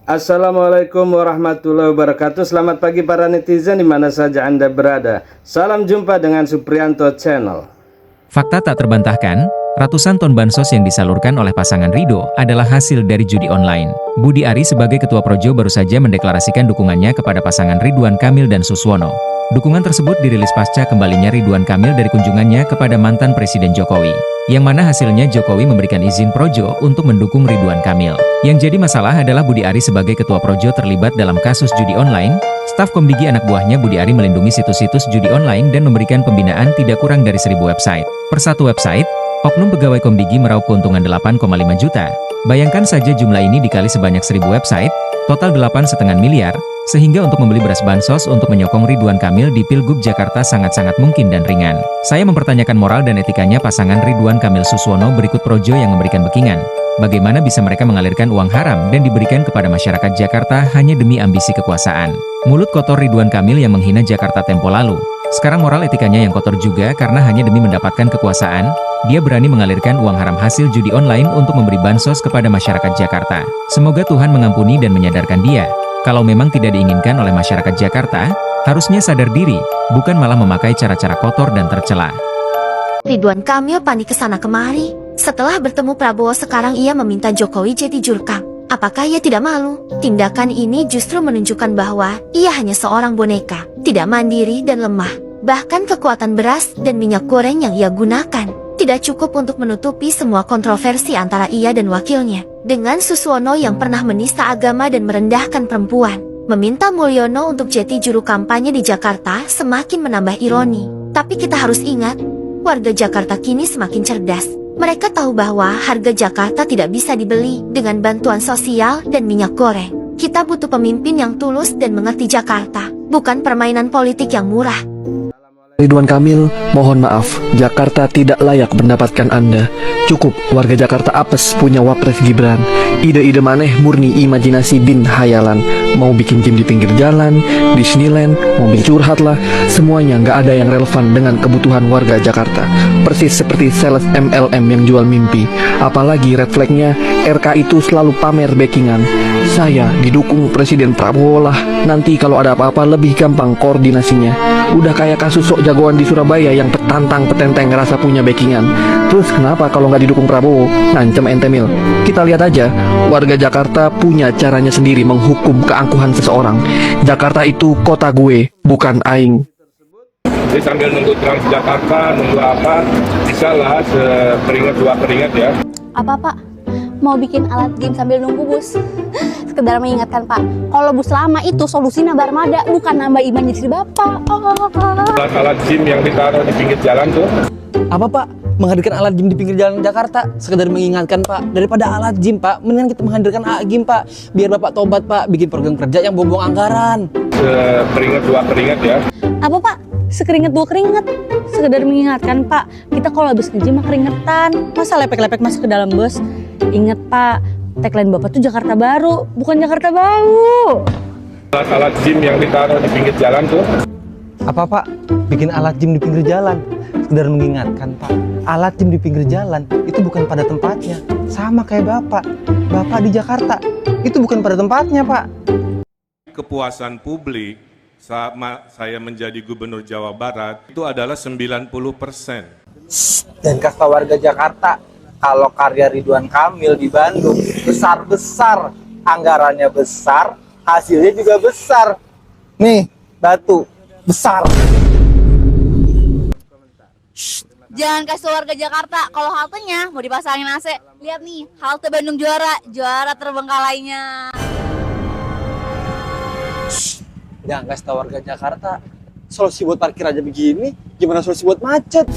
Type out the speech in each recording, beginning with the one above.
Assalamualaikum warahmatullahi wabarakatuh. Selamat pagi para netizen di mana saja Anda berada. Salam jumpa dengan Supriyanto Channel. Fakta tak terbantahkan, ratusan ton bansos yang disalurkan oleh pasangan Ridho adalah hasil dari judi online. Budi Ari sebagai Ketua Projo baru saja mendeklarasikan dukungannya kepada pasangan Ridwan Kamil dan Suswono. Dukungan tersebut dirilis pasca kembalinya Ridwan Kamil dari kunjungannya kepada mantan Presiden Jokowi, yang mana hasilnya Jokowi memberikan izin Projo untuk mendukung Ridwan Kamil. Yang jadi masalah adalah Budi Ari sebagai Ketua Projo terlibat dalam kasus judi online. Staf Komdigi anak buahnya Budi Ari melindungi situs-situs judi online dan memberikan pembinaan tidak kurang dari 1.000 website. Per satu website, oknum pegawai Komdigi meraup keuntungan 8,5 juta. Bayangkan saja jumlah ini dikali sebanyak 1.000 website, total 8,5 miliar, sehingga untuk membeli beras bansos untuk menyokong Ridwan Kamil di Pilgub Jakarta sangat-sangat mungkin dan ringan. Saya mempertanyakan moral dan etikanya pasangan Ridwan Kamil Suswono berikut Projo yang memberikan backingan. Bagaimana bisa mereka mengalirkan uang haram dan diberikan kepada masyarakat Jakarta hanya demi ambisi kekuasaan? Mulut kotor Ridwan Kamil yang menghina Jakarta tempo lalu. Sekarang moral etikanya yang kotor juga karena hanya demi mendapatkan kekuasaan, dia berani mengalirkan uang haram hasil judi online untuk memberi bansos kepada masyarakat Jakarta. Semoga Tuhan mengampuni dan menyadarkan dia. Kalau memang tidak diinginkan oleh masyarakat Jakarta, harusnya sadar diri, bukan malah memakai cara-cara kotor dan tercela. Ridwan Kamil panik kesana kemari. Setelah bertemu Prabowo sekarang ia meminta Jokowi jadi jurkam. Apakah ia tidak malu? Tindakan ini justru menunjukkan bahwa ia hanya seorang boneka, tidak mandiri dan lemah. Bahkan kekuatan beras dan minyak goreng yang ia gunakan tidak cukup untuk menutupi semua kontroversi antara ia dan wakilnya. Dengan Suswono yang pernah menista agama dan merendahkan perempuan, meminta Mulyono untuk jadi juru kampanye di Jakarta semakin menambah ironi. Tapi kita harus ingat, warga Jakarta kini semakin cerdas. Mereka tahu bahwa harga Jakarta tidak bisa dibeli dengan bantuan sosial dan minyak goreng. Kita butuh pemimpin yang tulus dan mengerti Jakarta, bukan permainan politik yang murah. Ridwan Kamil, mohon maaf, Jakarta tidak layak mendapatkan Anda. Cukup, warga Jakarta apes punya Wapres Gibran. Ide-ide maneh murni imajinasi bin hayalan. Mau bikin gym di pinggir jalan, Disneyland, mobil curhat lah. Semuanya nggak ada yang relevan dengan kebutuhan warga Jakarta. Persis seperti sales MLM yang jual mimpi. Apalagi red flagnya, RK itu selalu pamer backingan. Saya didukung Presiden Prabowo lah. Nanti kalau ada apa-apa lebih gampang koordinasinya. Udah kayak kasus sok jagoan di Surabaya yang petantang petenteng ngerasa punya backingan. Terus kenapa kalau nggak didukung Prabowo? Ngancem ente Mil. Kita lihat aja, warga Jakarta punya caranya sendiri menghukum keangkuhan seseorang. Jakarta itu kota gue, bukan aing. Jadi sambil nunggu Transjakarta, nunggu apa, bisa lah sekeringat dua keringat ya. Apa Pak? Mau bikin alat game sambil nunggu bus? Sekedar mengingatkan Pak, kalau bus lama itu solusinya barmada, bukan nambah iman jadi Bapak. Alat gym yang ditaruh di pinggir jalan tuh. Apa Pak? Menghadirkan alat gym di pinggir jalan Jakarta? Sekedar mengingatkan Pak, daripada alat gym Pak, mendingan kita menghadirkan alat gym Pak. Biar Bapak tobat Pak, bikin program kerja yang buang-buang anggaran. Sekeringat dua keringat ya. Apa Pak? Sekeringat dua keringat. Sekedar mengingatkan Pak, kita kalau habis nge-gym mah keringetan. Masa lepek-lepek masuk ke dalam bus? Ingat Pak, tagline Bapak tuh Jakarta Baru, bukan Jakarta Bau. Alat gym yang ditaruh di pinggir jalan tuh. Apa Pak? Bikin alat gym di pinggir jalan? Sekedar mengingatkan Pak, alat gym di pinggir jalan itu bukan pada tempatnya. Sama kayak Bapak di Jakarta, itu bukan pada tempatnya Pak. Kepuasan publik saat saya menjadi Gubernur Jawa Barat itu adalah 90%. Dan kasta warga Jakarta, kalau karya Ridwan Kamil di Bandung besar-besar, anggarannya besar, hasilnya juga besar. Nih, batu besar. Jangan kasih warga Jakarta kalau haltenya mau dipasangin AC. Lihat nih, halte Bandung juara terbengkalainya. Jangan kasih tau warga Jakarta, solusi buat parkir aja begini, gimana solusi buat macet?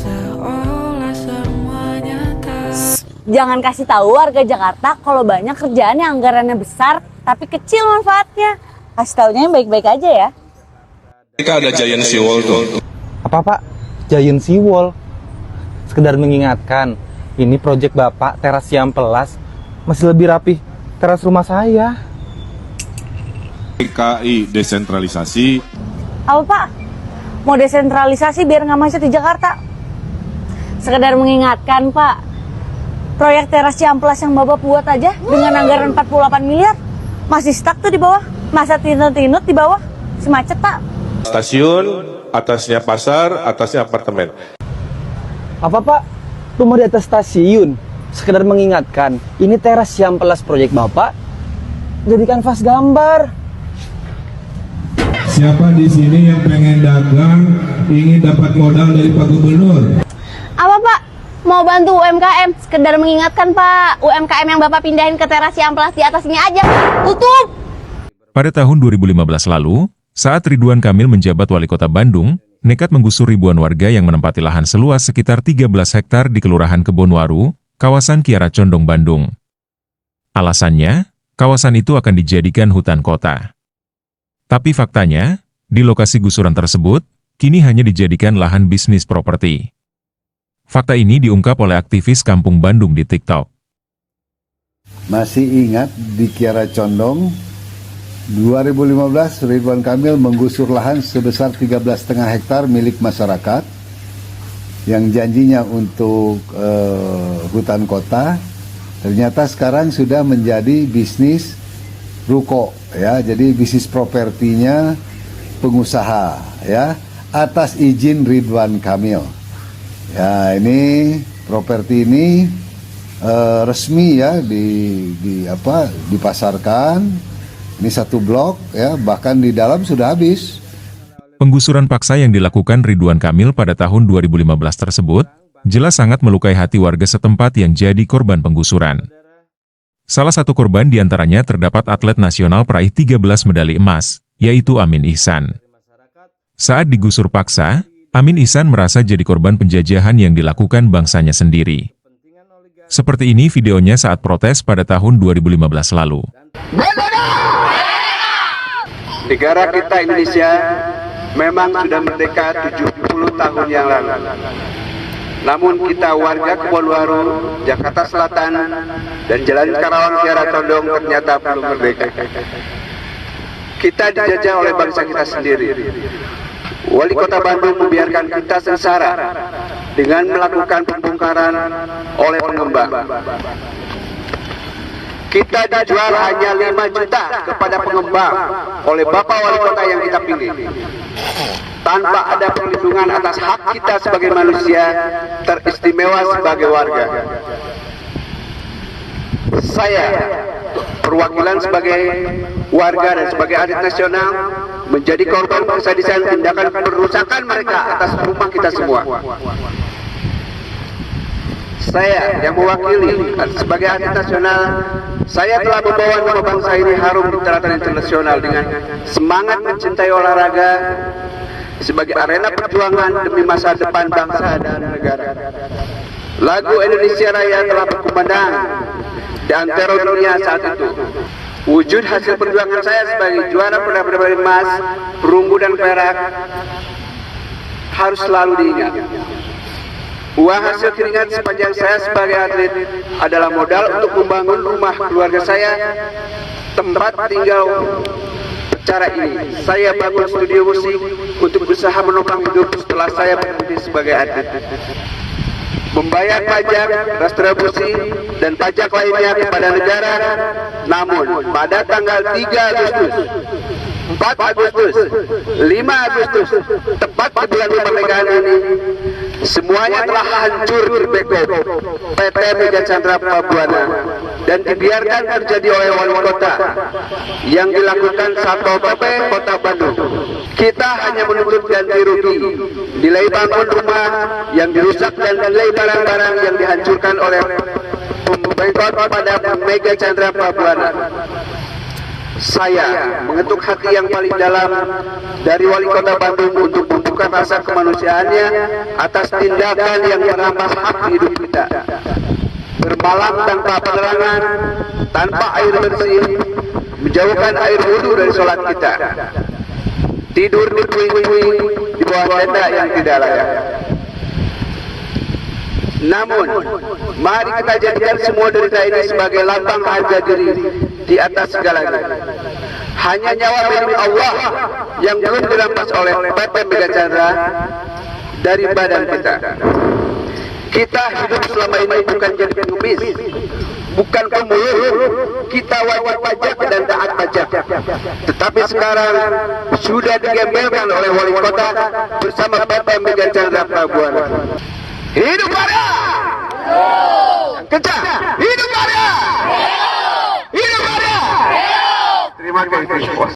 Jangan kasih tahu warga Jakarta kalau banyak kerjaannya anggarannya besar tapi kecil manfaatnya. Kasih taunya yang baik-baik aja ya. Ketika ada Giant Seawall tuh. Apa Pak? Giant Seawall? Sekedar mengingatkan, ini proyek Bapak teras Ciampelas masih lebih rapi teras rumah saya. DKI desentralisasi. Apa Pak? Mau desentralisasi biar nggak macet di Jakarta? Sekedar mengingatkan Pak, proyek teras Ciamplas yang Bapak buat aja dengan anggaran 48 miliar Masih stuck tuh di bawah. Masa tinut-tinut di bawah. Semacet, Pak. Stasiun, atasnya pasar, atasnya apartemen. Apa Pak? Rumah di atas stasiun. Sekedar mengingatkan, ini teras yang pelas proyek Bapak. Jadi kanvas gambar. Siapa di sini yang pengen dagang, ingin dapat modal dari Pak Gubernur? Apa Pak? Mau bantu UMKM? Sekedar mengingatkan Pak, UMKM yang Bapak pindahin ke teras yang pelas di atas ini aja. Tutup! Pada tahun 2015 lalu, saat Ridwan Kamil menjabat wali kota Bandung, nekat menggusur ribuan warga yang menempati lahan seluas sekitar 13 hektar di Kelurahan Kebonwaru, kawasan Kiara Condong, Bandung. Alasannya, kawasan itu akan dijadikan hutan kota. Tapi faktanya, di lokasi gusuran tersebut, kini hanya dijadikan lahan bisnis properti. Fakta ini diungkap oleh aktivis Kampung Bandung di TikTok. Masih ingat di Kiara Condong, 2015 Ridwan Kamil menggusur lahan sebesar 13,5 hektar milik masyarakat yang janjinya untuk hutan kota, ternyata sekarang sudah menjadi bisnis ruko, ya, jadi bisnis propertinya pengusaha, ya, atas izin Ridwan Kamil. Ya, ini properti ini resmi ya dipasarkan. Ini satu blok, ya, bahkan di dalam sudah habis. Penggusuran paksa yang dilakukan Ridwan Kamil pada tahun 2015 tersebut jelas sangat melukai hati warga setempat yang jadi korban penggusuran. Salah satu korban diantaranya terdapat atlet nasional peraih 13 medali emas, yaitu Amin Ihsan. Saat digusur paksa, Amin Ihsan merasa jadi korban penjajahan yang dilakukan bangsanya sendiri. Seperti ini videonya saat protes pada tahun 2015 lalu. Negara kita Indonesia memang sudah merdeka 70 tahun yang lalu. Namun kita warga Kebonwaru, Jakarta Selatan, dan Jalan Karawang Kiara Condong ternyata belum merdeka. Kita dijajah oleh bangsa kita sendiri. Wali Kota Bandung membiarkan kita sengsara dengan melakukan pembongkaran oleh pengembang. Kita dijual hanya 5 juta kepada pengembang oleh Bapak Wali Kota yang kita pilih. Tanpa ada perlindungan atas hak kita sebagai manusia, teristimewa sebagai warga. Saya, perwakilan sebagai warga dan sebagai atlet nasional, menjadi korban kesadisan tindakan perusakan mereka atas rumah kita semua. Saya yang mewakili sebagai atlet nasional, saya telah membawa nama bangsa ini harum di tataran internasional dengan semangat mencintai olahraga sebagai arena perjuangan demi masa depan bangsa dan negara. Lagu Indonesia Raya telah berkumandang di antara dunia saat itu. Wujud hasil perjuangan saya sebagai juara medali emas, perunggu dan perak harus selalu diingat. Uang hasil keringat sepanjang saya sebagai atlet adalah modal untuk membangun rumah keluarga saya, tempat tinggal. Cara ini, saya bangun studio musik untuk berusaha menopang hidup setelah saya berhenti sebagai atlet. Membayar pajak, retribusi, dan pajak lainnya kepada negara. Namun, pada tanggal 3 Agustus, 4 Agustus, 5 Agustus, tepat di bulan kemerdekaan ini, semuanya telah hancur berbeko PT Mega Chandra Prabuana dan dibiarkan terjadi oleh wali kota yang dilakukan Satpol PP Kota Bandung. Kita hanya menuntut ganti rugi, nilai bangun rumah yang dirusak dan nilai barang-barang yang dihancurkan oleh pembengkot pada Mega Chandra Prabuana. Saya mengetuk hati yang paling dalam dari wali kota Bandung untuk membuka rasa kemanusiaannya atas tindakan yang merampas hak hidup kita. Bermalam tanpa penerangan, tanpa air bersih, menjauhkan air wudhu dari sholat kita. Tidur di puing-puing di bawah tenda yang tidak layak. Namun, mari kita jadikan semua derita ini sebagai lambang harga diri di atas segalanya. Hanya nyawa milik Allah yang belum dirampas oleh PT Mega Chandra dari badan kita. Kita hidup selama ini bukan jadi pengemis, bukan pemulung, kita wajib pajak dan taat pajak. Tetapi sekarang sudah digembelkan oleh wali kota bersama Bapak Mega Chandra Prabuana. Hidup Karya! Kencang! Hidup Karya! Hidup Karya! Terima kasih.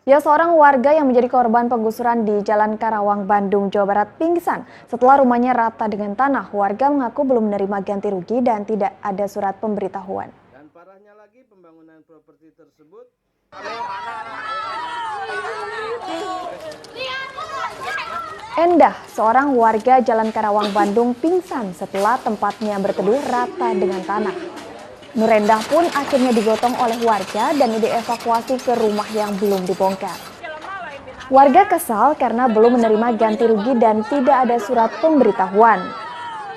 Ya, seorang warga yang menjadi korban penggusuran di Jalan Karawang, Bandung, Jawa Barat pingsan setelah rumahnya rata dengan tanah. Warga mengaku belum menerima ganti rugi dan tidak ada surat pemberitahuan. Dan parahnya lagi, pembangunan properti tersebut Endah, seorang warga Jalan Karawang, Bandung pingsan setelah tempatnya berteduh rata dengan tanah. Nur Endah pun akhirnya digotong oleh warga dan dievakuasi ke rumah yang belum dibongkar. Warga kesal karena belum menerima ganti rugi dan tidak ada surat pemberitahuan.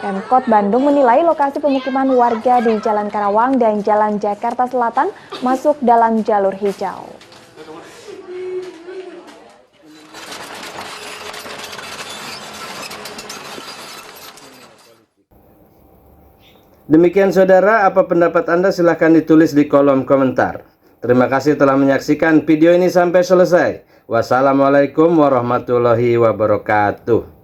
Pemkot Bandung menilai lokasi pemukiman warga di Jalan Karawang dan Jalan Jakarta Selatan masuk dalam jalur hijau. Demikian saudara, apa pendapat Anda silahkan ditulis di kolom komentar. Terima kasih telah menyaksikan video ini sampai selesai. Wassalamualaikum warahmatullahi wabarakatuh.